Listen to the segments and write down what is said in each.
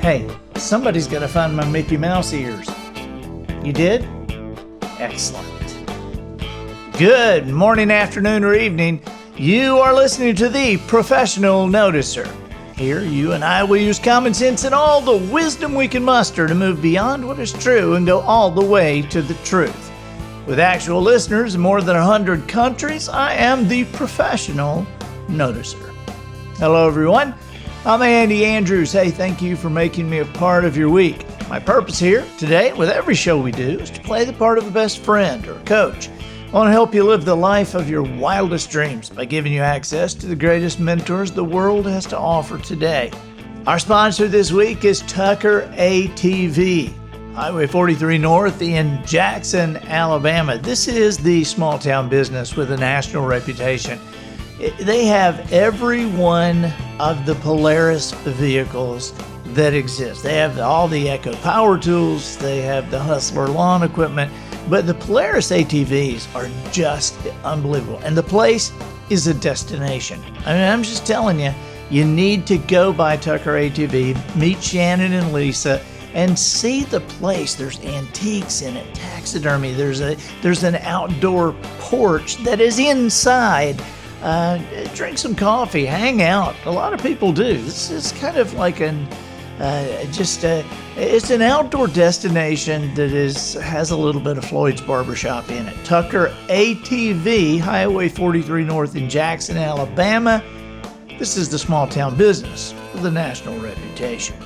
Hey, somebody's got to find my Mickey Mouse ears. You did? Excellent. Good morning, afternoon, or evening. You are listening to the Professional Noticer. Here, you and I will use common sense and all the wisdom we can muster to move beyond what is true and go all the way to the truth. With actual listeners in more than 100 countries, I am the Professional Noticer. Hello, everyone. I'm Andy Andrews. Hey, thank you for making me a part of your week. My purpose here today, with every show we do, is to play the part of a best friend or coach. I want to help you live the life of your wildest dreams by giving you access to the greatest mentors the world has to offer today. Our sponsor this week is Tucker ATV, Highway 43 North in Jackson, Alabama. This is the small town business with a national reputation. They have every one of the Polaris vehicles that exist. They have all the Echo power tools, they have the Hustler lawn equipment, but the Polaris ATVs are just unbelievable. And the place is a destination. I mean, I'm just telling you, you need to go by Tucker ATV, meet Shannon and Lisa, and see the place. There's antiques in it, taxidermy. There's an outdoor porch that is inside. Drink some coffee, hang out. A lot of people do. This is kind of like it's an outdoor destination that has a little bit of Floyd's Barbershop in it. Tucker ATV, Highway 43 North in Jackson, Alabama. This is the small town business with a national reputation.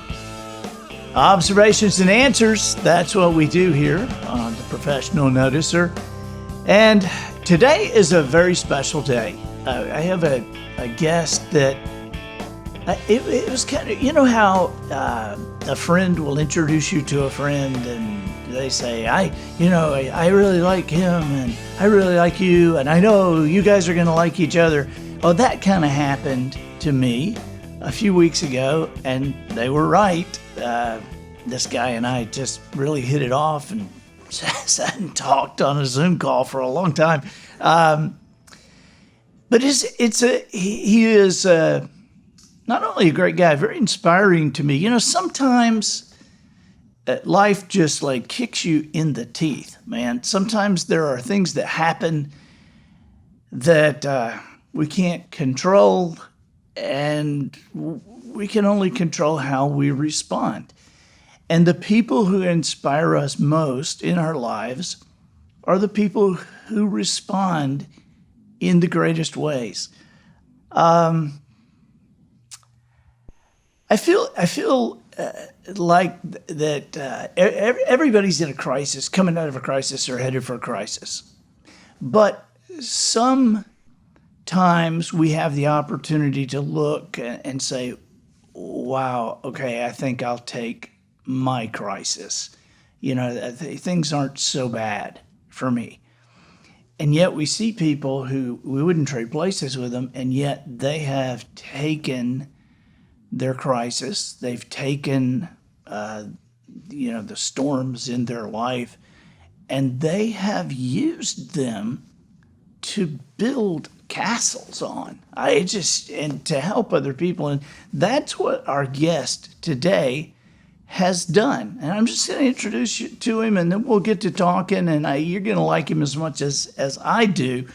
Observations and answers, that's what we do here on the Professional Noticer. And today is a very special day. I have a guest that it was kind of, you know how a friend will introduce you to a friend and they say, I really like him and I really like you and I know you guys are going to like each other. Oh, that kind of happened to me a few weeks ago, and they were right. This guy and I just really hit it off and sat and talked on a Zoom call for a long time. But he is not only a great guy, very inspiring to me. You know, sometimes life just like kicks you in the teeth, man. Sometimes there are things that happen that we can't control, and we can only control how we respond. And the people who inspire us most in our lives are the people who respond in the greatest ways. I feel like that everybody's in a crisis, coming out of a crisis or headed for a crisis. But sometimes we have the opportunity to look and say, wow, okay, I think I'll take my crisis. You know, things aren't so bad for me. And yet we see people who we wouldn't trade places with them, and yet they have taken their crisis, they've taken, the storms in their life, and they have used them to build castles on. And to help other people. And that's what our guest today has done. And I'm just going to introduce you to him, and then we'll get to talking, and you're going to like him as much as I do.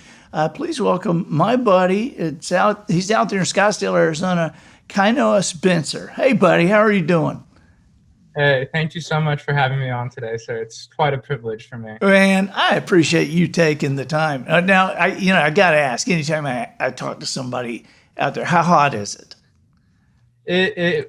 Please welcome my buddy. He's out there in Scottsdale, Arizona, Kainoa Spenser. Hey, buddy, how are you doing? Hey, thank you so much for having me on today, sir. It's quite a privilege for me. Man, I appreciate you taking the time. Now, I got to ask, anytime I talk to somebody out there, how hot is it?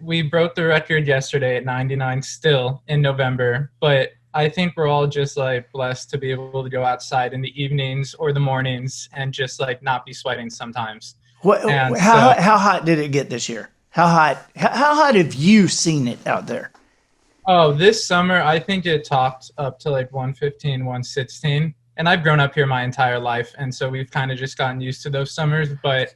We broke the record yesterday at 99 still in November, but I think we're all just like blessed to be able to go outside in the evenings or the mornings and just like not be sweating sometimes. How hot did it get this year? How hot have you seen it out there? Oh, this summer, I think it topped up to like 115, 116. And I've grown up here my entire life. And so we've kind of just gotten used to those summers. But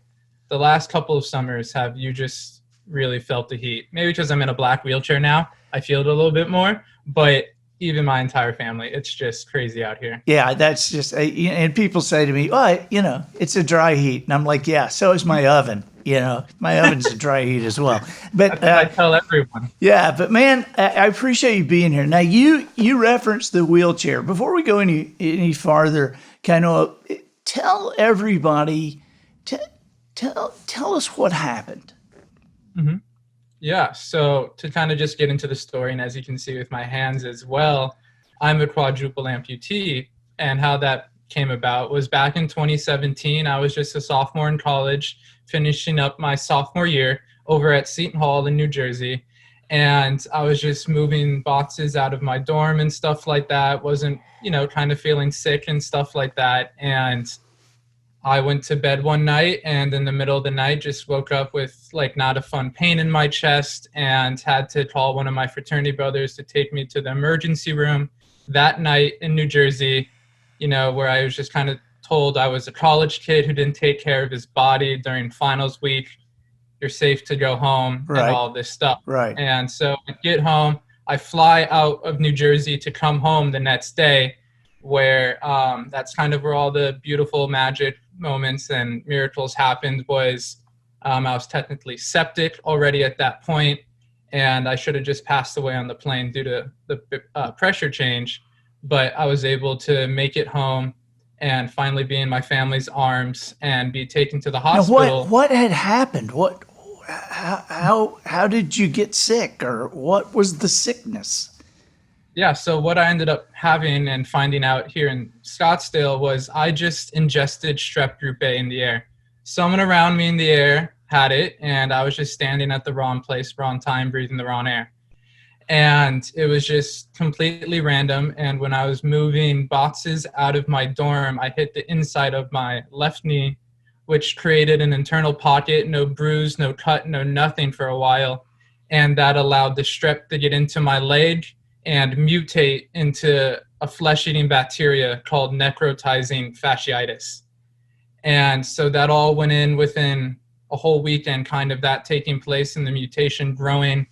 the last couple of summers, have you just really felt the heat? Maybe because I'm in a black wheelchair now, I feel it a little bit more. But even my entire family, it's just crazy out here. Yeah, that's just, and people say to me, oh, it's a dry heat. And I'm like, yeah, so is my oven. my oven's a dry heat as well. But I tell everyone. yeah, but man, I appreciate you being here. Now you referenced the wheelchair. Before we go any farther, Kainoa, tell everybody, tell us what happened. Mm-hmm. Yeah, so to kind of just get into the story, and as you can see with my hands as well, I'm a quadruple amputee, and how that came about was back in 2017. I was just a sophomore in college, finishing up my sophomore year over at Seton Hall in New Jersey, and I was just moving boxes out of my dorm and stuff like that. Wasn't, kind of feeling sick and stuff like that, and I went to bed one night, and in the middle of the night just woke up with not a fun pain in my chest, and had to call one of my fraternity brothers to take me to the emergency room that night in New Jersey, where I was just kind of told I was a college kid who didn't take care of his body during finals week. You're safe to go home, Right. And all this stuff. Right. And so I get home, I fly out of New Jersey to come home the next day, where that's kind of where all the beautiful magic moments and miracles happened. Was I was technically septic already at that point, and I should have just passed away on the plane due to the pressure change, but I was able to make it home and finally be in my family's arms and be taken to the hospital. Now, what had happened? How did you get sick, or what was the sickness? Yeah, so what I ended up having and finding out here in Scottsdale was I just ingested strep group A in the air. Someone around me in the air had it, and I was just standing at the wrong place, wrong time, breathing the wrong air. And it was just completely random. And when I was moving boxes out of my dorm, I hit the inside of my left knee, which created an internal pocket, no bruise, no cut, no nothing for a while. And that allowed the strep to get into my leg and mutate into a flesh-eating bacteria called necrotizing fasciitis. And so that all went in within a whole weekend, kind of that taking place and the mutation growing,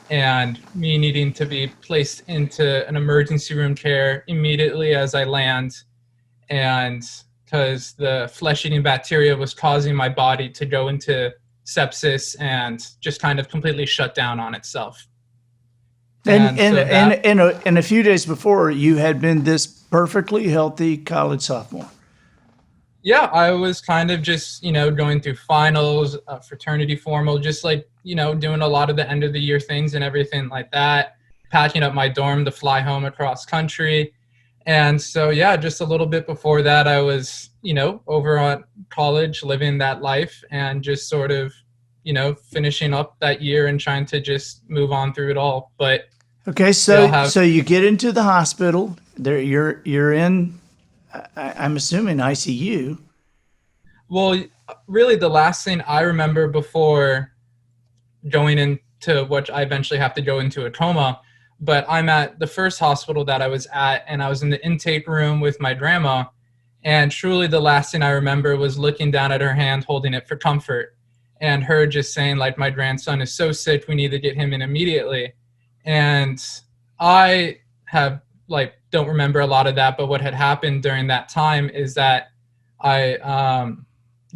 and me needing to be placed into an emergency room care immediately as I land. And because the flesh-eating bacteria was causing my body to go into sepsis and just kind of completely shut down on itself. And a few days before, you had been this perfectly healthy college sophomore. Yeah, I was kind of just, going through finals, fraternity formal, just doing a lot of the end of the year things and everything like that, packing up my dorm to fly home across country. And so, yeah, just a little bit before that, I was, over on college, living that life and just sort of, finishing up that year and trying to just move on through it all. But okay, so you get into the hospital. There, you're in. I'm assuming ICU. Well, really, the last thing I remember before going into what I eventually have to go into a coma, but I'm at the first hospital that I was at, and I was in the intake room with my grandma, and truly the last thing I remember was looking down at her hand, holding it for comfort, and her just saying, my grandson is so sick, we need to get him in immediately. And I have, don't remember a lot of that, but what had happened during that time is that I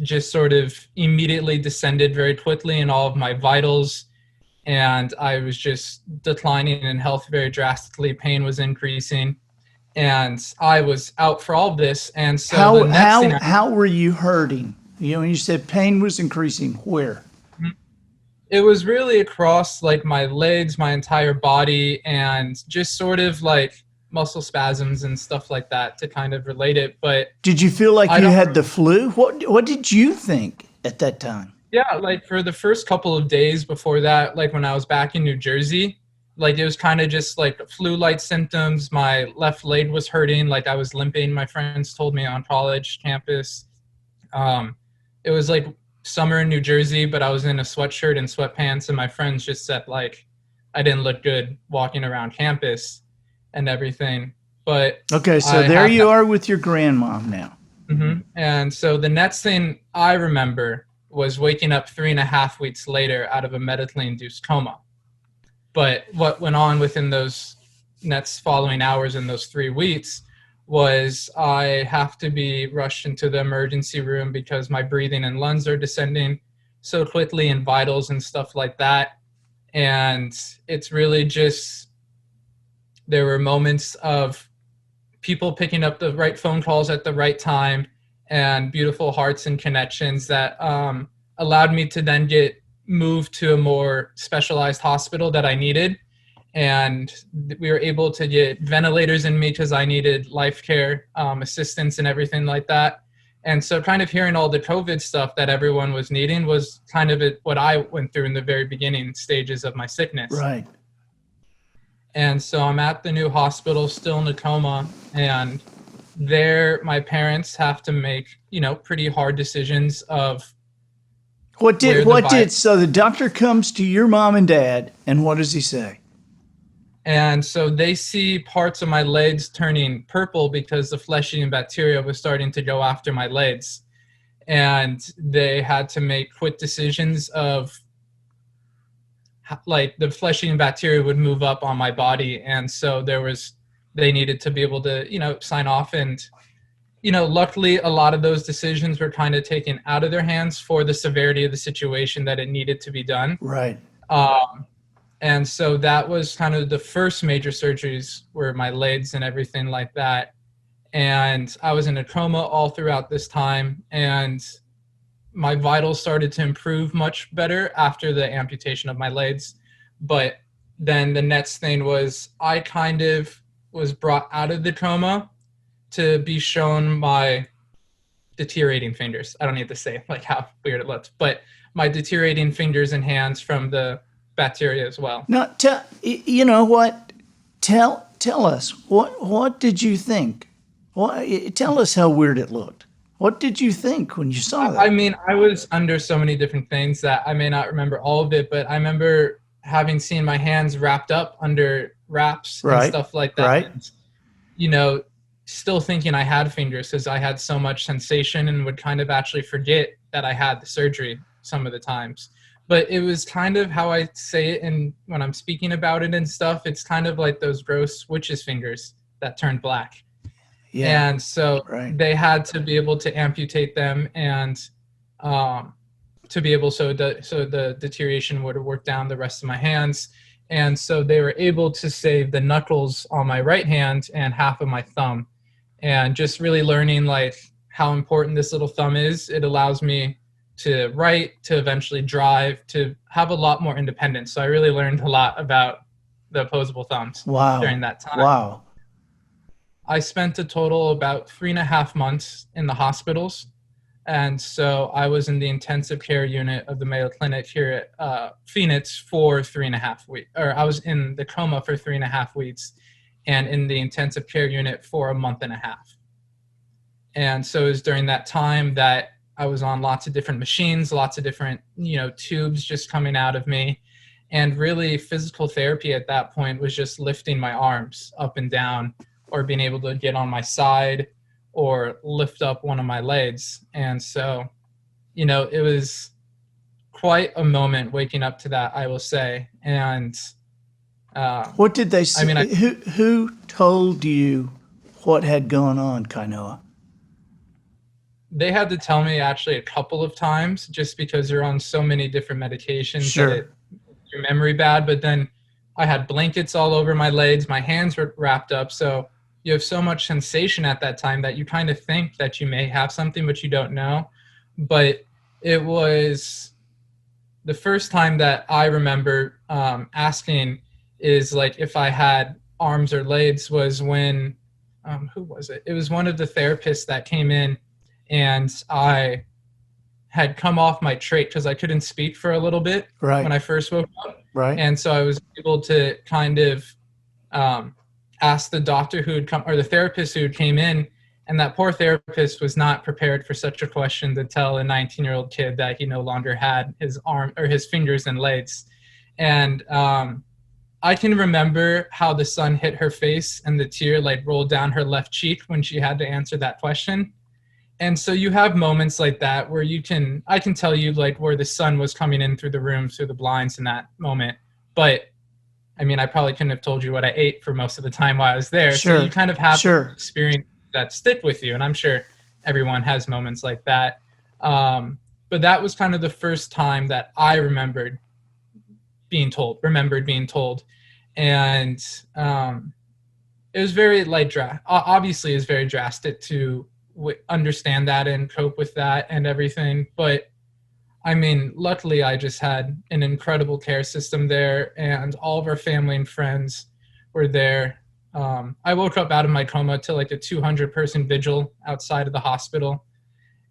just sort of immediately descended very quickly in all of my vitals, and I was just declining in health very drastically. Pain was increasing, and I was out for all of this. And so how were you hurting? You said pain was increasing. Where? It was really across my legs, my entire body, and just sort of muscle spasms and stuff like that to kind of relate it. But did you feel like you had the flu? What did you think at that time? Yeah, for the first couple of days before that, when I was back in New Jersey, it was kind of just flu-like symptoms. My left leg was hurting, I was limping. My friends told me on college campus. It was summer in New Jersey, but I was in a sweatshirt and sweatpants, and my friends just said I didn't look good walking around campus and everything. But okay, so there you are with your grandma now. Mm-hmm. And so the next thing I remember was waking up 3.5 weeks later out of a medically induced coma. But what went on within those next following hours in those 3 weeks was I have to be rushed into the emergency room because my breathing and lungs are descending. so quickly in vitals and stuff like that. And it's really just, there were moments of people picking up the right phone calls at the right time and beautiful hearts and connections that allowed me to then get moved to a more specialized hospital that I needed. And we were able to get ventilators in me because I needed life care assistance and everything like that. And so kind of hearing all the COVID stuff that everyone was needing was kind of what I went through in the very beginning stages of my sickness. Right. And so I'm at the new hospital, still in a coma, and there my parents have to make, pretty hard decisions of so the doctor comes to your mom and dad, and what does he say? And so they see parts of my legs turning purple because the flesh-eating bacteria was starting to go after my legs. And they had to make quick decisions of, like, the flesh-eating bacteria would move up on my body. And so they needed to be able to, sign off. And, luckily a lot of those decisions were kind of taken out of their hands for the severity of the situation that it needed to be done. Right. And so that was kind of the first major surgeries, were my legs and everything like that. And I was in a coma all throughout this time, and my vitals started to improve much better after the amputation of my legs. But then the next thing was, I kind of was brought out of the coma to be shown my deteriorating fingers. I don't need to say like how weird it looks, but my deteriorating fingers and hands from the bacteria as well. Now, you know what? Tell us, what did you think? Tell us how weird it looked. What did you think when you saw that? I mean, I was under so many different things that I may not remember all of it, but I remember having seen my hands wrapped up under wraps and stuff like that. Right. And, still thinking I had fingers because I had so much sensation and would kind of actually forget that I had the surgery some of the times. But it was kind of how I say it, and when I'm speaking about it and stuff, it's kind of like those gross witch's fingers that turned black. Yeah. And so they had to be able to amputate them and to be able so the deterioration would work down the rest of my hands. And so they were able to save the knuckles on my right hand and half of my thumb. And just really learning like how important this little thumb is. It allows me to write, to eventually drive, to have a lot more independence. So I really learned a lot about the opposable thumbs during that time. Wow. I spent a total about 3.5 months in the hospitals. And so I was in the intensive care unit of the Mayo Clinic here at Phoenix for 3.5 weeks, or I was in the coma for 3.5 weeks and in the intensive care unit for 1.5 months. And so it was during that time that I was on lots of different machines, lots of different, tubes just coming out of me. And really physical therapy at that point was just lifting my arms up and down, or being able to get on my side or lift up one of my legs. And so, it was quite a moment waking up to that, I will say. And what did they say? I mean, who told you what had gone on, Kainoa? They had to tell me actually a couple of times, just because you're on so many different medications that it makes your memory bad. But then I had blankets all over my legs. My hands were wrapped up. So you have so much sensation at that time that you kind of think that you may have something, but you don't know. But it was the first time that I remember asking is like if I had arms or legs was when, who was it? It was one of the therapists that came in, and I had come off my trach because I couldn't speak for a little bit when I first woke up. Right. And so I was able to kind of ask the doctor who had come, or the therapist who came in, and that poor therapist was not prepared for such a question to tell a 19-year-old kid that he no longer had his arm or his fingers and legs. And I can remember how the sun hit her face and the tear like rolled down her left cheek when she had to answer that question. And so you have moments like that where I can tell you like where the sun was coming in through the room, through the blinds in that moment. But I mean, I probably couldn't have told you what I ate for most of the time while I was there. So you kind of have experience that stick with you. And I'm sure everyone has moments like that. But that was kind of the first time that I remembered being told. And it was very obviously it's very drastic to understand that and cope with that and everything. But I mean, luckily I just had an incredible care system there, and all of our family and friends were there. I woke up out of my coma to like a 200-person vigil outside of the hospital.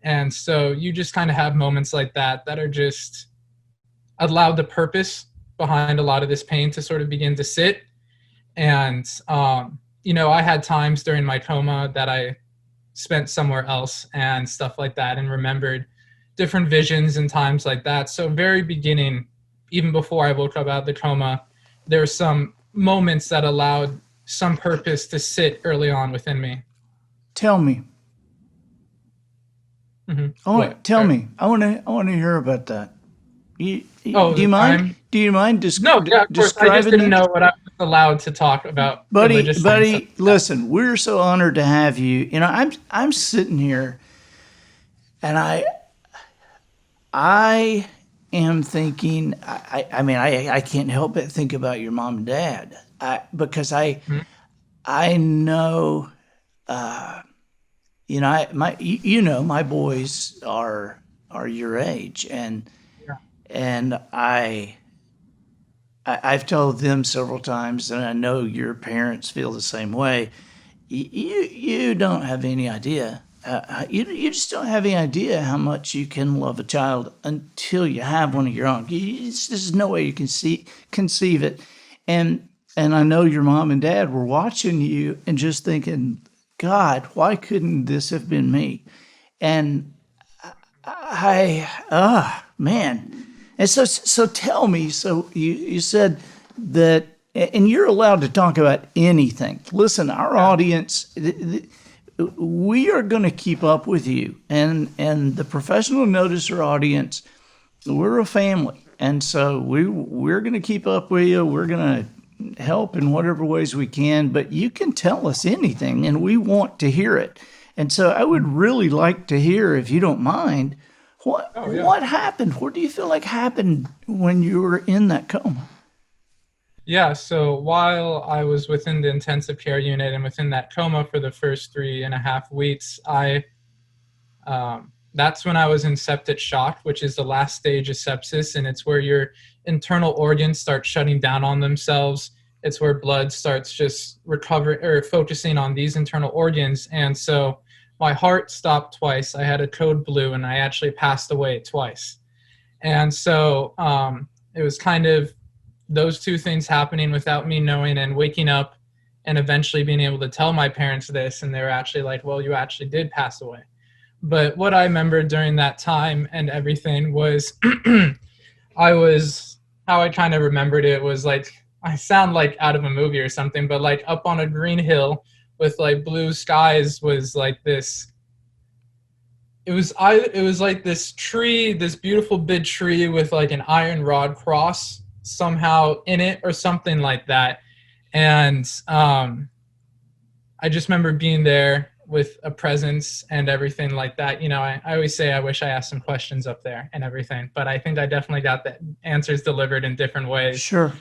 And so you just kind of have moments like that are just allowed the purpose behind a lot of this pain to sort of begin to sit. And, I had times during my coma that I spent somewhere else and stuff like that, and remembered different visions and times like that. So very beginning, even before I woke up out of the coma, there were some moments that allowed some purpose to sit early on within me. Tell me. Mm-hmm. Tell me. I want to hear about that. Do you mind? No, yeah, of course. I just didn't know what I was allowed to talk about. Buddy, listen. We're so honored to have you. I'm sitting here, and I am thinking. I can't help but think about your mom and dad. Because I know. My boys are your age, and I've told them several times, and I know your parents feel the same way. You don't have any idea. You just don't have any idea how much you can love a child until you have one of your own. There's no way you can conceive it, and I know your mom and dad were watching you and just thinking, God, why couldn't this have been me? And man. And so tell me, so you said that, and you're allowed to talk about anything. Listen, our audience, we are going to keep up with you. And the professional noticer audience, we're a family. And so we're going to keep up with you. We're going to help in whatever ways we can, but you can tell us anything and we want to hear it. And so I would really like to hear, if you don't mind, what happened? What do you feel like happened when you were in that coma? Yeah, so while I was within the intensive care unit and within that coma for the first 3.5 weeks, that's when I was in septic shock, which is the last stage of sepsis, and it's where your internal organs start shutting down on themselves. It's where blood starts just recovering or focusing on these internal organs. And so my heart stopped twice. I had a code blue, and I actually passed away twice. And so it was kind of those two things happening without me knowing, and waking up and eventually being able to tell my parents this. And they were actually like, well, you actually did pass away. But what I remember during that time and everything was how I kind of remembered it was like, I sound like out of a movie or something, but like up on a green hill with like blue skies was like this. It was like this tree, this beautiful big tree with like an iron rod cross somehow in it or something like that. And I just remember being there with a presence and everything like that. I always say I wish I asked some questions up there and everything, but I think I definitely got the answers delivered in different ways. Sure.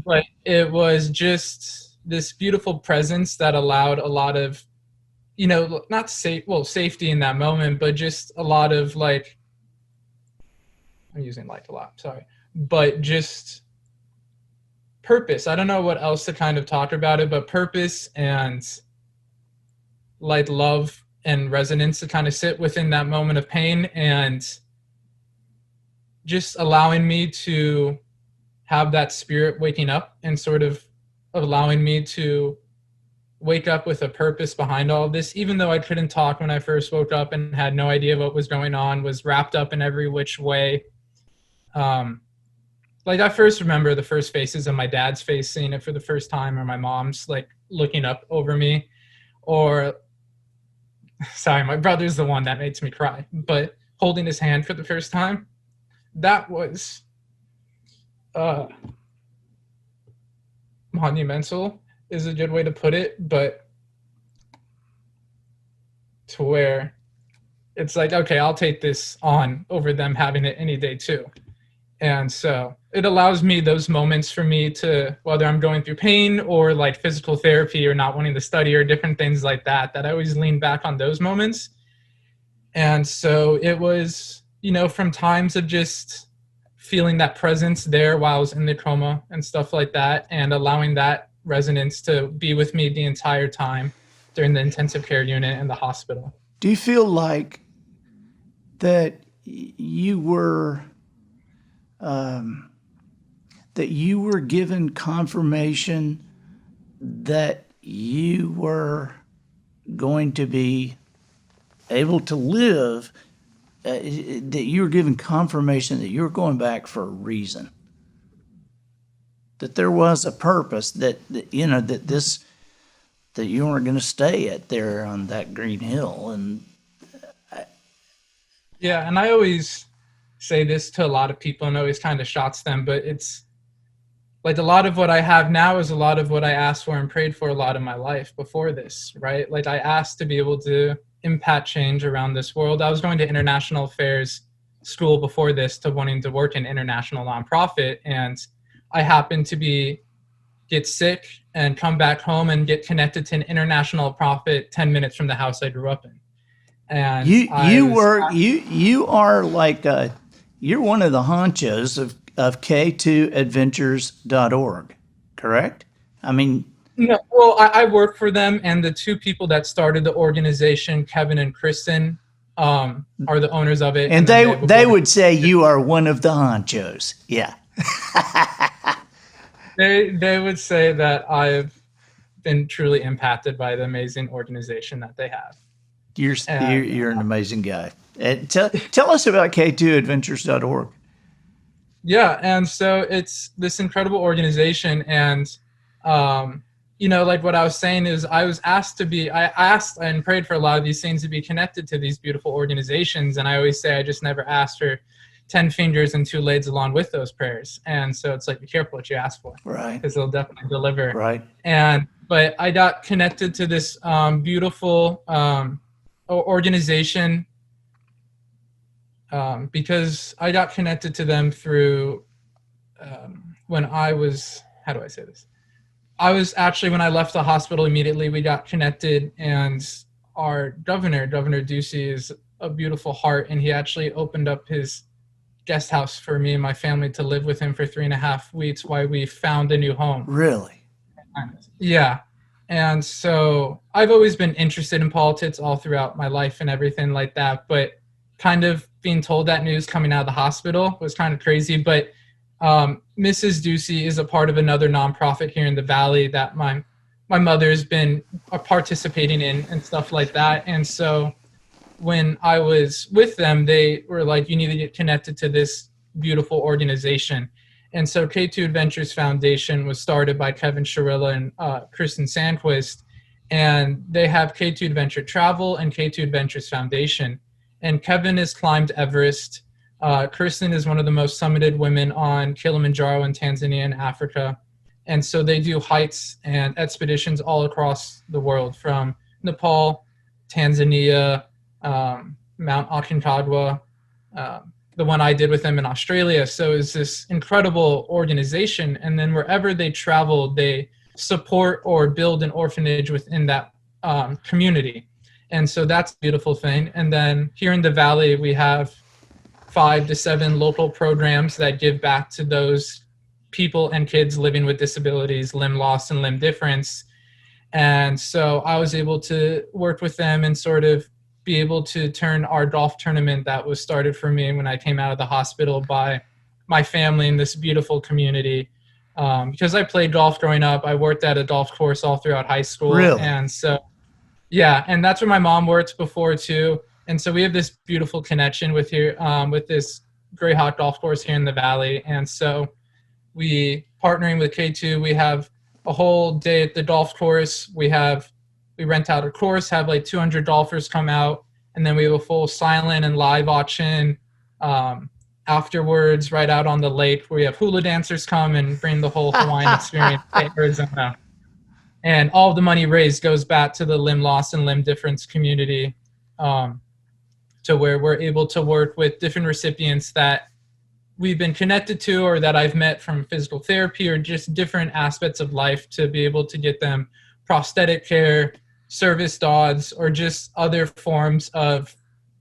But it was just this beautiful presence that allowed a lot of, not safety in that moment, but just a lot of like, I'm using like a lot, sorry, but just purpose. I don't know what else to kind of talk about it, but purpose and like love and resonance to kind of sit within that moment of pain, and just allowing me to have that spirit waking up and sort of allowing me to wake up with a purpose behind all of this, even though I couldn't talk when I first woke up and had no idea what was going on, was wrapped up in every which way. Like I first remember the first faces of my dad's face, seeing it for the first time, or my mom's like looking up over me, or sorry, my brother's the one that makes me cry, but holding his hand for the first time, that was monumental is a good way to put it, but to where it's like, okay, I'll take this on over them having it any day too. And so it allows me those moments for me to, whether I'm going through pain or like physical therapy or not wanting to study or different things like that, that I always lean back on those moments. And so it was, from times of just feeling that presence there while I was in the coma and stuff like that, and allowing that resonance to be with me the entire time during the intensive care unit in the hospital. Do you feel like that you were given confirmation that you were going to be able to live, that you were given confirmation that you were going back for a reason, that there was a purpose, that you weren't going to stay there on that green hill? And yeah, and I always say this to a lot of people and always kind of shots them, but it's like a lot of what I have now is a lot of what I asked for and prayed for a lot of my life before this, right? Like I asked to be able to impact change around this world. I was going to international affairs school before this to wanting to work in international nonprofit, and I happened to get sick and come back home and get connected to an international profit 10 minutes from the house I grew up in. And you're one of the honchos of K2adventures.org, correct? I mean, no, well, I work for them, and the two people that started the organization, Kevin and Kristen, are the owners of it. And they would say you are one of the honchos. Yeah. They would say that I've been truly impacted by the amazing organization that they have. You're an amazing guy. Tell us about K2adventures.org. Yeah, and so it's this incredible organization, and like what I was saying is I asked and prayed for a lot of these things to be connected to these beautiful organizations, and I always say I just never asked for 10 fingers and 2 legs along with those prayers. And so it's like, be careful what you ask for, right? Because they'll definitely deliver, right? But I got connected to this beautiful organization because I got connected to them through when I was, how do I say this? I was actually, when I left the hospital immediately, we got connected, and our Governor Ducey, is a beautiful heart, and he actually opened up his guest house for me and my family to live with him for 3.5 weeks while we found a new home. Really? Yeah. And so I've always been interested in politics all throughout my life and everything like that, but kind of being told that news coming out of the hospital was kind of crazy. But Mrs. Ducey is a part of another nonprofit here in the Valley that my mother's been participating in and stuff like that. And so when I was with them, they were like, you need to get connected to this beautiful organization. And so K2 Adventures Foundation was started by Kevin Sharilla and Kristen Sandquist, and they have K2 Adventure Travel and K2 Adventures Foundation. And Kevin has climbed Everest. Kristen is one of the most summited women on Kilimanjaro in Tanzania and Africa. And so they do hikes and expeditions all across the world, from Nepal, Tanzania, Mount Aconcagua, the one I did with them in Australia. So it's this incredible organization. And then wherever they travel, they support or build an orphanage within that community. And so that's a beautiful thing. And then here in the Valley, we have 5 to 7 local programs that give back to those people and kids living with disabilities, limb loss and limb difference. And so I was able to work with them and sort of be able to turn our golf tournament that was started for me when I came out of the hospital by my family in this beautiful community. Because I played golf growing up, I worked at a golf course all throughout high school. Really? And so, yeah, and that's where my mom worked before too. And so we have this beautiful connection with this Greyhawk golf course here in the Valley. And so partnering with K2, we have a whole day at the golf course. We rent out a course, have like 200 golfers come out, and then we have a full silent and live auction afterwards right out on the lake, where we have hula dancers come and bring the whole Hawaiian experience to Arizona. And all of the money raised goes back to the limb loss and limb difference community. to where we're able to work with different recipients that we've been connected to or that I've met from physical therapy or just different aspects of life to be able to get them prosthetic care, service dogs, or just other forms of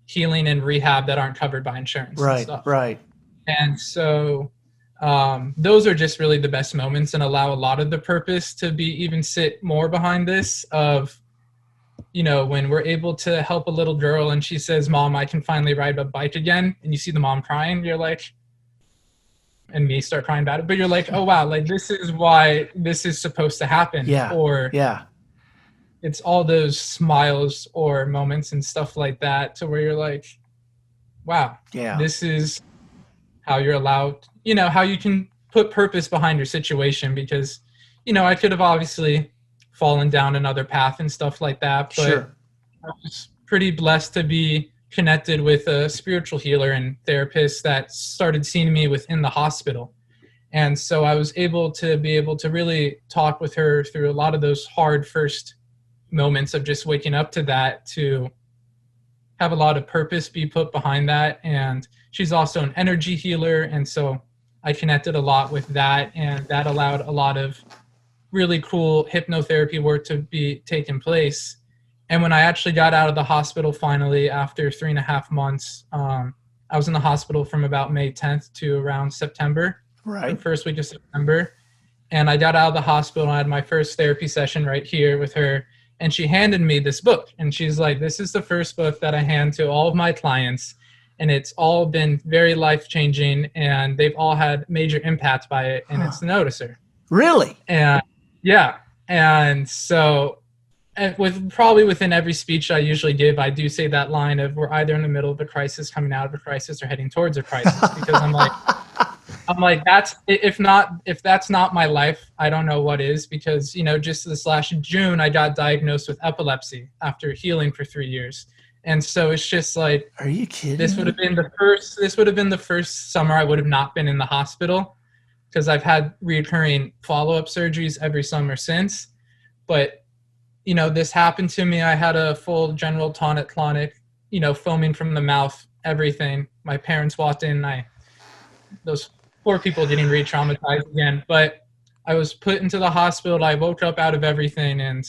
healing and rehab that aren't covered by insurance and stuff. Right. And so those are just really the best moments and allow a lot of the purpose to be even sit more behind this of, you know, when we're able to help a little girl and she says, Mom, I can finally ride a bike again. And you see the mom crying, you're like, and me start crying about it, but you're like, oh wow, like this is why this is supposed to happen. Or it's all those smiles or moments and stuff like that to where you're like, wow, this is how you're allowed, you know, how you can put purpose behind your situation. Because, you know, I could have obviously fallen down another path and stuff like that, but I was pretty blessed to be connected with a spiritual healer and therapist that started seeing me within the hospital. And so I was able to really talk with her through a lot of those hard first moments of just waking up to that, to have a lot of purpose be put behind that. And she's also an energy healer. And so I connected a lot with that, and that allowed a lot of really cool hypnotherapy work to be taking place. And when I actually got out of the hospital finally after 3.5 months, I was in the hospital from about May 10th to around September, the first week of September. And I got out of the hospital and I had my first therapy session right here with her. And she handed me this book. And she's like, this is the first book that I hand to all of my clients. And it's all been very life-changing. And they've all had major impact by it. And it's the Noticer. Really? And yeah. And so within every speech I usually give, I do say that line of we're either in the middle of a crisis, coming out of a crisis, or heading towards a crisis. Because I'm like, if that's not my life, I don't know what is. Because, you know, just this last June, I got diagnosed with epilepsy after healing for 3 years. And so it's just like, are you kidding? This would have been the first summer I would have not been in the hospital, because I've had reoccurring follow-up surgeries every summer since. But, you know, this happened to me. I had a full general tonic-clonic, you know, foaming from the mouth, everything. My parents walked in. Those poor people getting re-traumatized again. But I was put into the hospital. I woke up out of everything. And,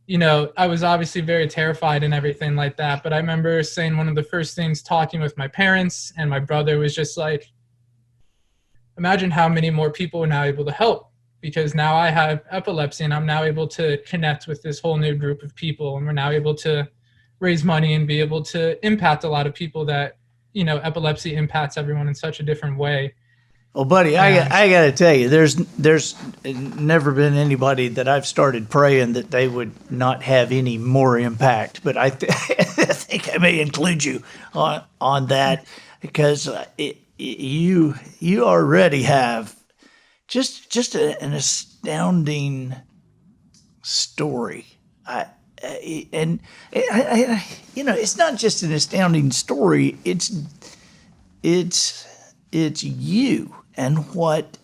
you know, I was obviously very terrified and everything like that. But I remember saying one of the first things talking with my parents and my brother was just like, imagine how many more people are now able to help. Because now I have epilepsy and I'm now able to connect with this whole new group of people. And we're now able to raise money and be able to impact a lot of people that, you know, epilepsy impacts everyone in such a different way. Well, buddy, I got to tell you, there's never been anybody that I've started praying that they would not have any more impact. But I think I may include you on that, because you already have just an astounding story. You know, it's not just an astounding story. It's you and what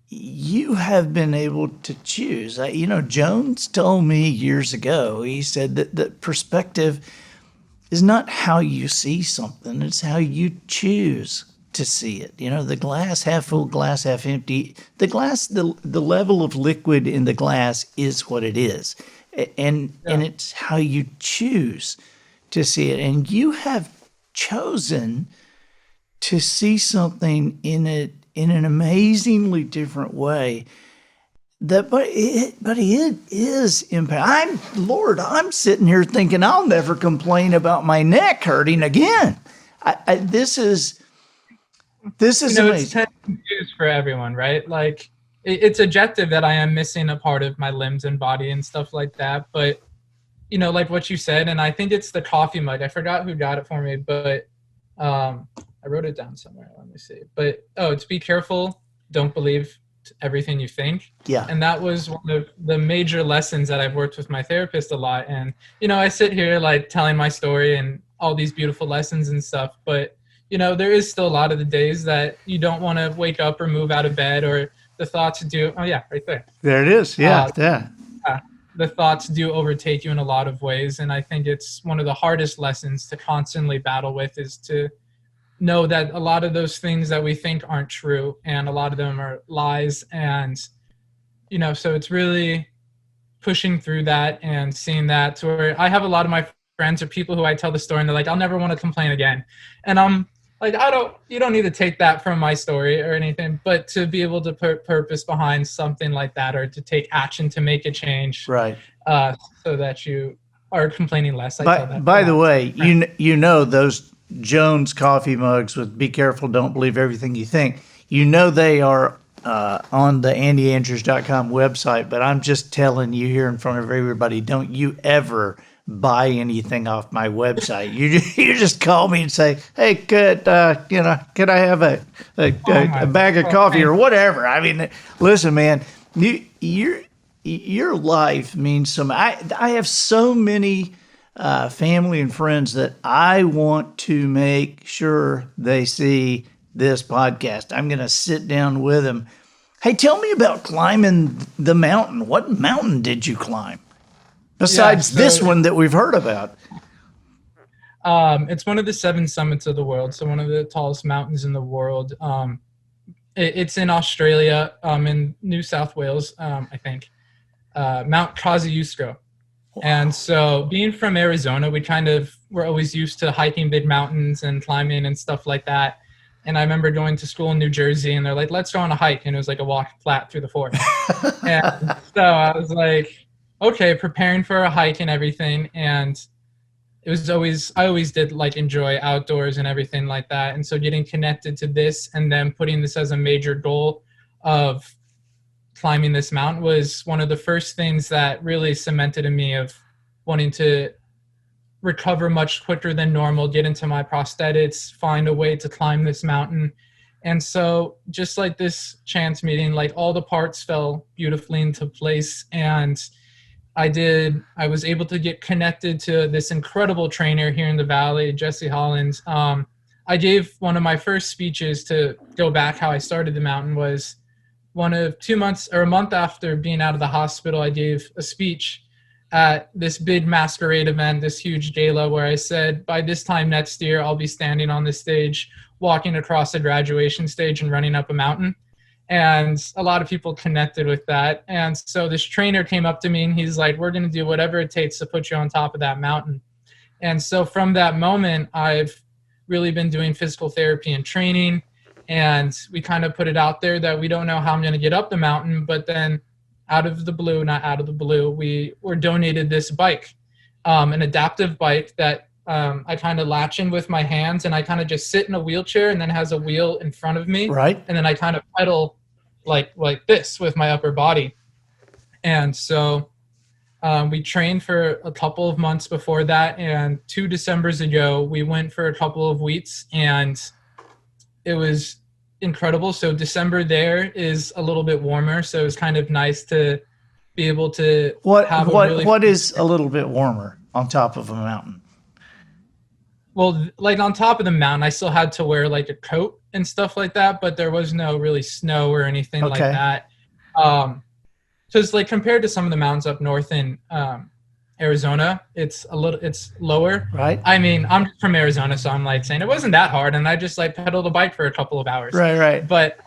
you have been able to choose. You know, Jones told me years ago, he said that perspective is not how you see something, it's how you choose to see it. You know, the glass half full, glass half empty. The glass, the level of liquid in the glass is what it is. And it's how you choose to see it. And you have chosen to see something in an amazingly different way. But it is impact. I'm sitting here thinking I'll never complain about my neck hurting again. This is amazing. It's 10 confused for everyone, right? Like, it's objective that I am missing a part of my limbs and body and stuff like that. But, you know, like what you said, and I think it's the coffee mug. I forgot who got it for me, but I wrote it down somewhere. Let me see. But, it's be careful. Don't believe everything you think. Yeah. And that was one of the major lessons that I've worked with my therapist a lot. And, you know, I sit here like telling my story and all these beautiful lessons and stuff. But, you know, there is still a lot of the days that you don't want to wake up or move out of bed, or the thoughts do. Oh, yeah, right there. There it is. Yeah. the thoughts do overtake you in a lot of ways. And I think it's one of the hardest lessons to constantly battle with, is to know that a lot of those things that we think aren't true, and a lot of them are lies. And, so it's really pushing through that and seeing that, to where I have a lot of my friends or people who I tell the story and they're like, I'll never want to complain again. And I'm like, you don't need to take that from my story or anything, but to be able to put purpose behind something like that, or to take action to make a change, Right. So that you are complaining less. By the way, those Jones coffee mugs with "Be careful, don't believe everything you think." They are on the andyandrews.com website, but I'm just telling you here in front of everybody, don't you ever buy anything off my website. You just call me and say, "Hey, could I have a bag of coffee or whatever?" I mean, listen, man, your life means so much. I have so many family and friends that I want to make sure they see this podcast. I'm going to sit down with them. Hey, tell me about climbing the mountain. What mountain did you climb? Besides this one that we've heard about. It's one of the 7 summits of the world. So one of the tallest mountains in the world. It's in Australia, in New South Wales, I think. Mount Kosciuszko. Wow. And so being from Arizona, we're always used to hiking big mountains and climbing and stuff like that. And I remember going to school in New Jersey and they're like, let's go on a hike. And it was like a walk flat through the forest. And so I was like, okay, preparing for a hike and everything. And I always did like enjoy outdoors and everything like that. And so getting connected to this and then putting this as a major goal of climbing this mountain was one of the first things that really cemented in me of wanting to recover much quicker than normal, get into my prosthetics, find a way to climb this mountain. And so just like this chance meeting, like all the parts fell beautifully into place. And I was able to get connected to this incredible trainer here in the Valley, Jesse Hollins. I gave one of my first speeches to go back how I started the mountain was a month after being out of the hospital. I gave a speech at this big masquerade event, this huge gala, where I said, by this time next year, I'll be standing on this stage, walking across a graduation stage and running up a mountain. And a lot of people connected with that. And so this trainer came up to me and he's like, we're going to do whatever it takes to put you on top of that mountain. And so from that moment, I've really been doing physical therapy and training. And we kind of put it out there that we don't know how I'm going to get up the mountain, but then not out of the blue, we were donated this bike, an adaptive bike that I kind of latch in with my hands, and I kind of just sit in a wheelchair, and then it has a wheel in front of me. Right. And then I kind of pedal like this with my upper body. And so we trained for a couple of months before that. And 2 Decembers ago, we went for a couple of weeks, and it was incredible. So December there is a little bit warmer, so it was kind of nice to be able to what is a little bit warmer on top of a mountain? Well, like on top of the mountain, I still had to wear like a coat and stuff like that, but there was no really snow or anything like that. So it's like compared to some of the mountains up north in Arizona, it's lower. Right. I mean, I'm from Arizona, so I'm like saying it wasn't that hard, and I just like pedaled a bike for a couple of hours. Right. But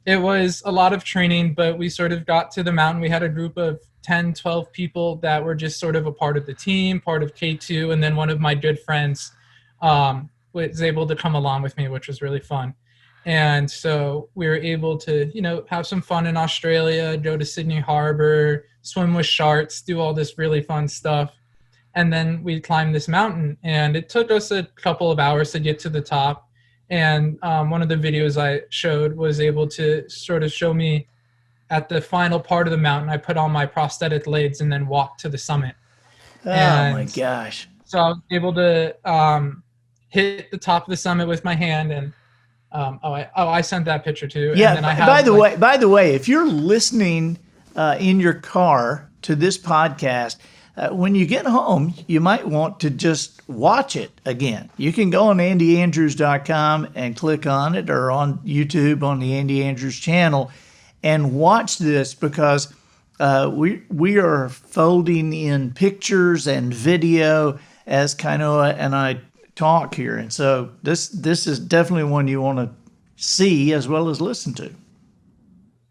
it was a lot of training, but we sort of got to the mountain. We had a group of 10, 12 people that were just sort of a part of the team, part of K2, and then one of my good friends was able to come along with me, which was really fun. And so we were able to, have some fun in Australia, go to Sydney Harbor, swim with sharks, do all this really fun stuff. And then we climbed this mountain, and it took us a couple of hours to get to the top. And one of the videos I showed was able to sort of show me at the final part of the mountain, I put on my prosthetic legs and then walked to the summit. My gosh. So I was able to hit the top of the summit with my hand, and I sent that picture too. Yeah. And then by the way, if you're listening in your car to this podcast, when you get home, you might want to just watch it again. You can go on andyandrews.com and click on it, or on YouTube on the Andy Andrews channel, and watch this, because we are folding in pictures and video as Kainoa and I talk here, and so this is definitely one you want to see as well as listen to.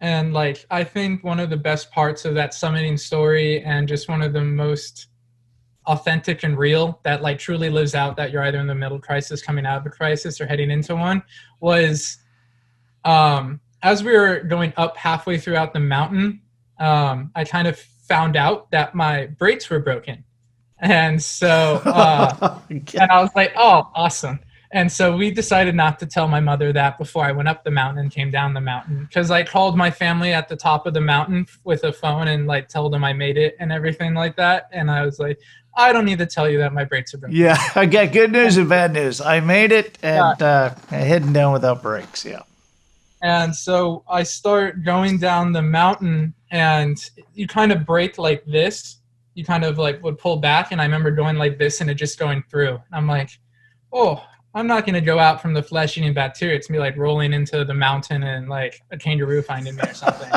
And like, I think one of the best parts of that summiting story, and just one of the most authentic and real that like truly lives out that you're either in the middle crisis, coming out of a crisis, or heading into one, was as we were going up halfway throughout the mountain, I kind of found out that my brakes were broken. And so and I was like, oh, awesome. And so we decided not to tell my mother that before I went up the mountain and came down the mountain, because I called my family at the top of the mountain with a phone and like told them I made it and everything like that. And I was like, I don't need to tell you that my brakes are broken. Yeah, I got good news and bad news. I made it, and heading down without brakes. Yeah. And so I start going down the mountain, and you kind of brake like this. You kind of like would pull back, and I remember going like this and it just going through. I'm like, oh, I'm not going to go out from the flesh-eating bacteria. It's me like rolling into the mountain and like a kangaroo finding me or something.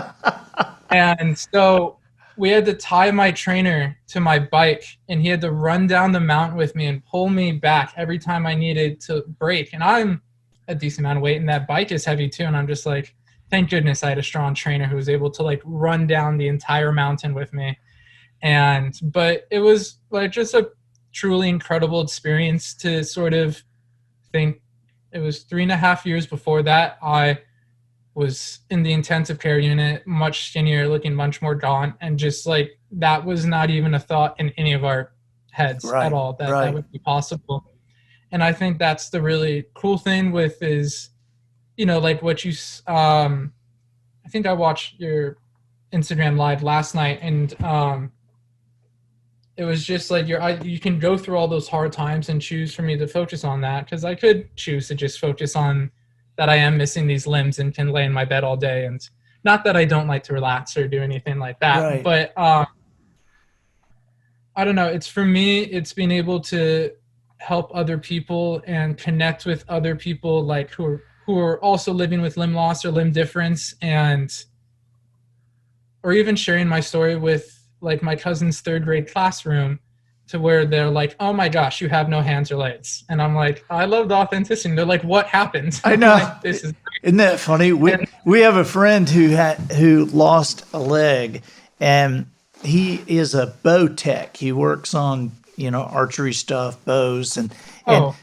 And so we had to tie my trainer to my bike, and he had to run down the mountain with me and pull me back every time I needed to brake. And I'm a decent amount of weight, and that bike is heavy too. And I'm just like, thank goodness I had a strong trainer who was able to like run down the entire mountain with me. But it was like just a truly incredible experience to sort of think. It was 3.5 years before that. I was in the intensive care unit, much skinnier, looking much more gaunt, and just like that was not even a thought in any of our heads at all that that would be possible. And I think that's the really cool thing with is, you know, like what you I think I watched your Instagram live last night, and it was just like you can go through all those hard times and choose for me to focus on that, because I could choose to just focus on that I am missing these limbs and can lay in my bed all day. And not that I don't like to relax or do anything like that, but I don't know. It's for me, it's being able to help other people and connect with other people like who are also living with limb loss or limb difference, or even sharing my story with like my cousin's 3rd grade classroom, to where they're like, oh my gosh, you have no hands or legs. And I'm like, I love the authenticity. And they're like, what happened? I know. Like, this is great. Isn't that funny? We have a friend who lost a leg, and he is a bow tech. He works on, you know, archery stuff, bows. And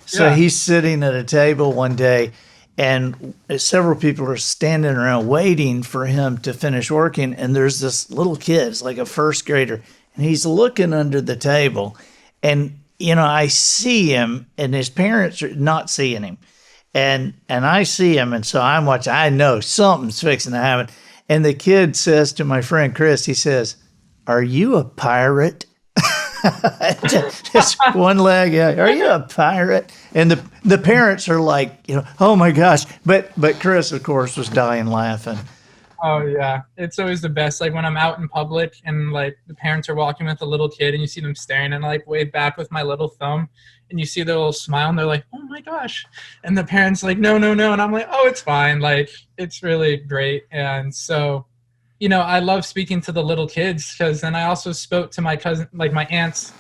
so he's sitting at a table one day, and several people are standing around waiting for him to finish working. And there's this little kid, it's like a 1st grader, and he's looking under the table, and, you know, I see him, and his parents are not seeing him. And I see him, and so I'm watching. I know something's fixing to happen. And the kid says to my friend Chris, he says, "Are you a pirate?" Just one leg. Yeah. Are you a pirate? And the parents are like, you know, oh my gosh. But Chris, of course, was dying laughing. Oh yeah, it's always the best. Like when I'm out in public and like the parents are walking with a little kid, and you see them staring, and I like wave back with my little thumb, and you see their little smile, and they're like, oh my gosh. And the parents like, no. And I'm like, oh, it's fine. Like, it's really great. And so, you know, I love speaking to the little kids, because then I also spoke to my cousin, like my aunt's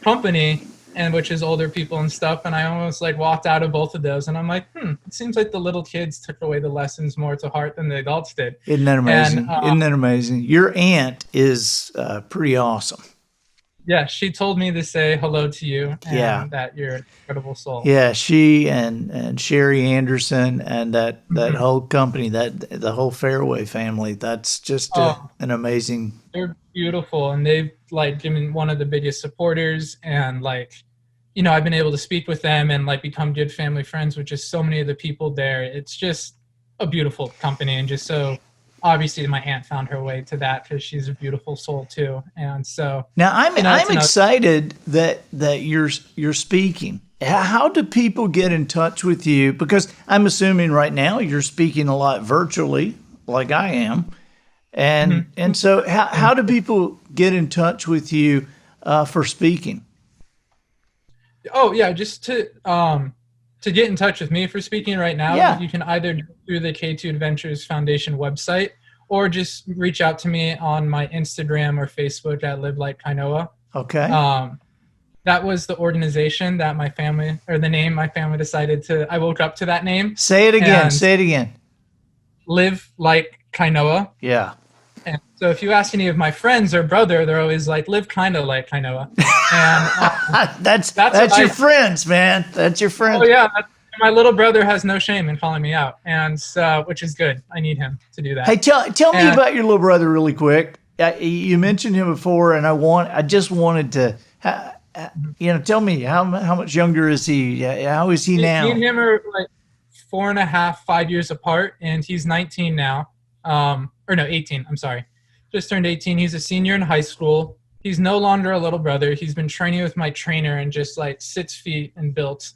company, and which is older people and stuff. And I almost like walked out of both of those, and I'm like, it seems like the little kids took away the lessons more to heart than the adults did. Isn't that amazing? Isn't that amazing? Your aunt is pretty awesome. Yeah, she told me to say hello to you, and that you're an incredible soul. Yeah, she and Sherry Anderson and that whole company, the whole Fairway family, that's just an amazing. They're beautiful, and they've like given one of the biggest supporters, and like, you know, I've been able to speak with them and like become good family friends with just so many of the people there. It's just a beautiful company, and just so obviously my aunt found her way to that because she's a beautiful soul too. And so now I'm excited that you're speaking. How do people get in touch with you? Because I'm assuming right now you're speaking a lot virtually, like I am. And so how do people get in touch with you for speaking? Oh yeah, just to get in touch with me for speaking right now, you can either go through the K2 Adventures Foundation website, or just reach out to me on my Instagram or Facebook at Live Like Kainoa. Okay. That was the organization that my family, or the name my family decided to, I woke up to that name. Say it again. Live Like Kainoa. Yeah. And so if you ask any of my friends or brother, they're always like, live kind of like Kainoa. And that's your friends, man. That's your friends. Oh yeah. My little brother has no shame in calling me out, and which is good. I need him to do that. Hey, tell me about your little brother really quick. You mentioned him before, and I just wanted to, tell me how much younger is he? How is he now? Me and him are like 4.5, 5 years apart, and he's 19 now. 18. I'm sorry, just turned 18. He's a senior in high school. He's no longer a little brother. He's been training with my trainer and just like 6 feet and built.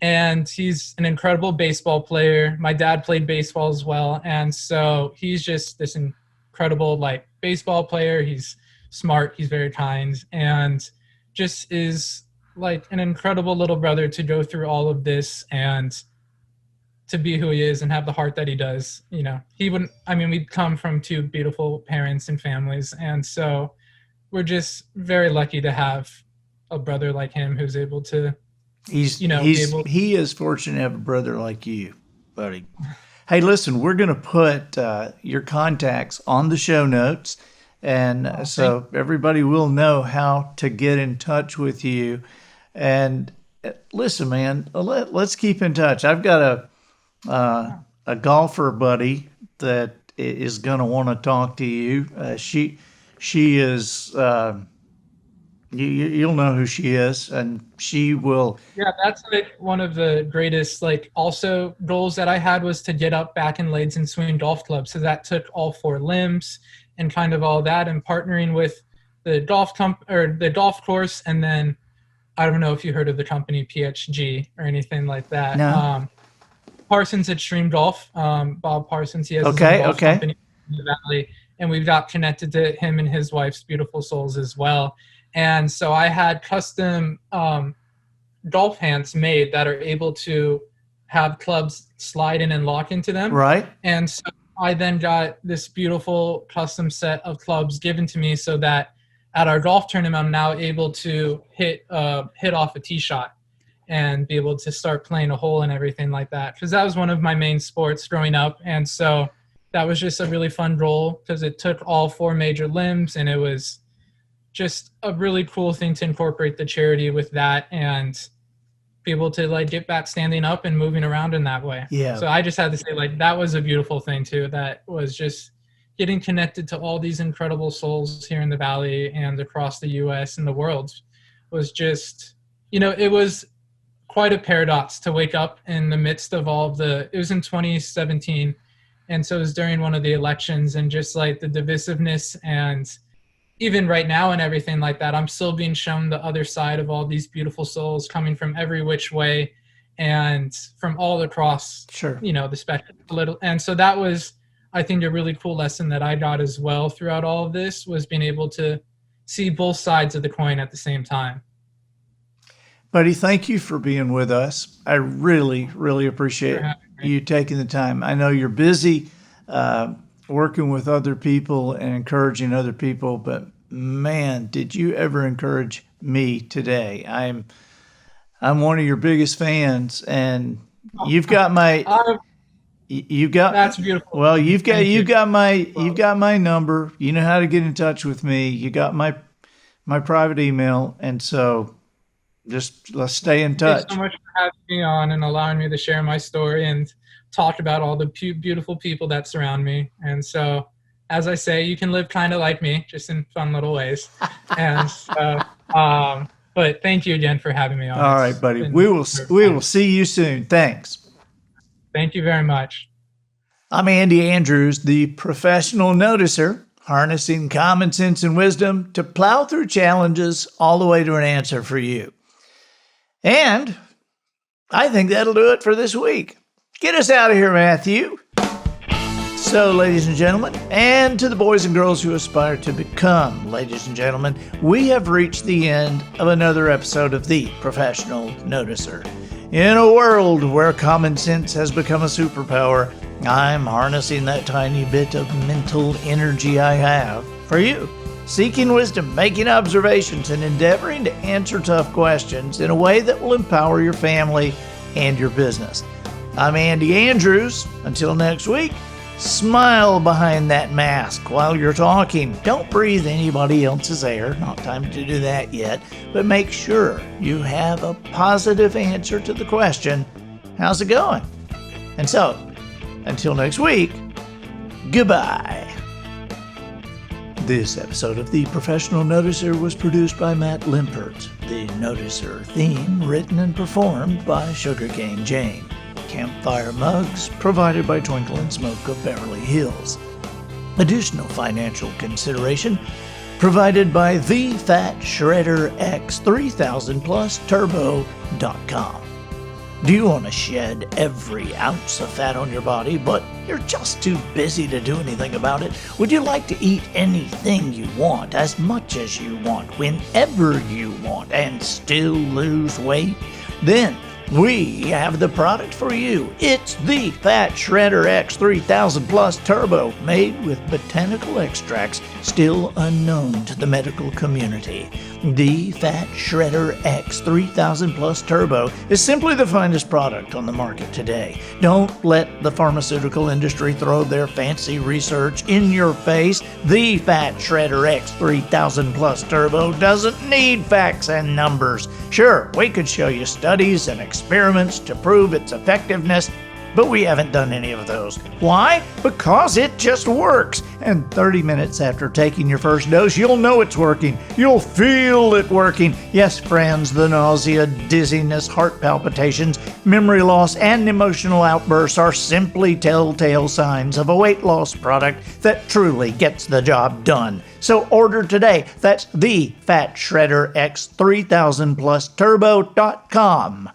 And he's an incredible baseball player. My dad played baseball as well. And so he's just this incredible like baseball player. He's smart. He's very kind, and just is like an incredible little brother to go through all of this and to be who he is and have the heart that he does. We'd come from 2 beautiful parents and families. And so we're just very lucky to have a brother like him who's able to, he is fortunate to have a brother like you, buddy. Hey, listen, we're going to put your contacts on the show notes, and so everybody will know how to get in touch with you. And listen, man, let's keep in touch. I've got a golfer buddy that is going to want to talk to you. She is. You'll know who she is, and she will. Yeah, that's like one of the greatest, like, also goals that I had was to get up back in Lades and swing golf clubs. So that took all 4 limbs and kind of all that, and partnering with the golf course. And then I don't know if you heard of the company PHG or anything like that. No. Parsons Extreme Golf. Bob Parsons, he has his own golf company in the Valley, and we've got connected to him and his wife's beautiful souls as well. And so I had custom golf hands made that are able to have clubs slide in and lock into them. Right. And so I then got this beautiful custom set of clubs given to me so that at our golf tournament, I'm now able to hit off a tee shot and be able to start playing a hole and everything like that. Because that was one of my main sports growing up. And so that was just a really fun role because it took all 4 major limbs, and it was just a really cool thing to incorporate the charity with that and be able to like get back standing up and moving around in that way. Yeah. So I just had to say, like, that was a beautiful thing too. That was just getting connected to all these incredible souls here in the Valley and across the US and the world was just, it was quite a paradox to wake up in the midst of it was in 2017. And so it was during one of the elections, and just like the divisiveness, and even right now and everything like that, I'm still being shown the other side of all these beautiful souls coming from every which way and from all across, the spectrum. And so that was, I think, a really cool lesson that I got as well throughout all of this, was being able to see both sides of the coin at the same time. Buddy, thank you for being with us. I really, really appreciate you taking the time. I know you're busy working with other people and encouraging other people, but man, did you ever encourage me today. I'm one of your biggest fans, and you've got my that's beautiful. Well, you've got my number. You know how to get in touch with me. You got my private email, and so just let's stay in touch. Thank you so much for having me on and allowing me to share my story and talk about all the beautiful people that surround me. And so, as I say, you can live kind of like me, just in fun little ways. And so, but thank you again for having me on. All right, buddy. We will see you soon. Thanks. Thank you very much. I'm Andy Andrews, the professional noticer, harnessing common sense and wisdom to plow through challenges all the way to an answer for you. And I think that'll do it for this week. Get us out of here, Matthew. So, ladies and gentlemen, and to the boys and girls who aspire to become ladies and gentlemen, we have reached the end of another episode of The Professional Noticer. In a world where common sense has become a superpower, I'm harnessing that tiny bit of mental energy I have for you, seeking wisdom, making observations, and endeavoring to answer tough questions in a way that will empower your family and your business. I'm Andy Andrews. Until next week, smile behind that mask while you're talking. Don't breathe anybody else's air. Not time to do that yet. But make sure you have a positive answer to the question, how's it going? And so, until next week, goodbye. This episode of The Professional Noticer was produced by Matt Limpert. The Noticer theme written and performed by Sugarcane Jane. Campfire mugs provided by Twinkle and Smoke of Beverly Hills. Additional financial consideration provided by The Fat Shredder X 3000 Plus Turbo.com. Do you want to shed every ounce of fat on your body, but you're just too busy to do anything about it? Would you like to eat anything you want, as much as you want, whenever you want, and still lose weight? Then we have the product for you. It's the Fat Shredder X 3000 Plus Turbo, made with botanical extracts still unknown to the medical community. The Fat Shredder X 3000 Plus Turbo is simply the finest product on the market today. Don't let the pharmaceutical industry throw their fancy research in your face. The Fat Shredder X 3000 Plus Turbo doesn't need facts and numbers. Sure, we could show you studies and experiments to prove its effectiveness, but we haven't done any of those. Why? Because it just works. And 30 minutes after taking your first dose, you'll know it's working. You'll feel it working. Yes, friends, the nausea, dizziness, heart palpitations, memory loss, and emotional outbursts are simply telltale signs of a weight loss product that truly gets the job done. So order today. That's the Fat Shredder X 3000 Plus Turbo.com.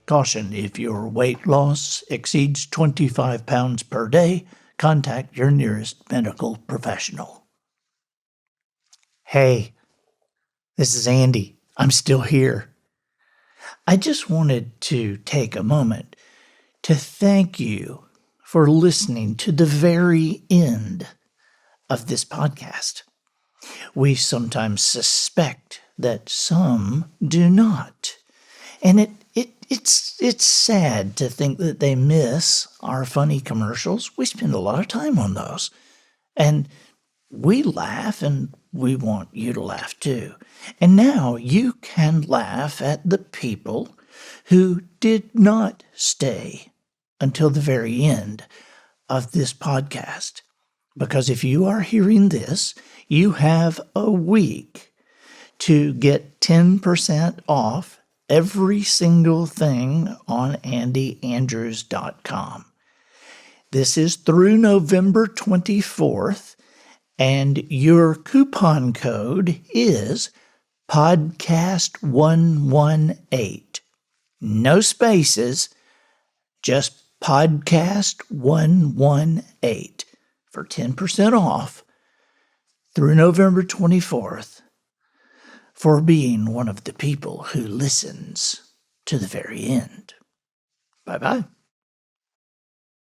Caution, if your weight loss exceeds 25 pounds per day, contact your nearest medical professional. Hey, this is Andy. I'm still here. I just wanted to take a moment to thank you for listening to the very end of this podcast. We sometimes suspect that some do not. And it's sad to think that they miss our funny commercials. We spend a lot of time on those. And we laugh, and we want you to laugh too. And now you can laugh at the people who did not stay until the very end of this podcast. Because if you are hearing this, you have a week to get 10% off every single thing on andyandrews.com. This is through November 24th, and your coupon code is podcast118. No spaces, just podcast118 for 10% off through November 24th. For being one of the people who listens to the very end. Bye-bye.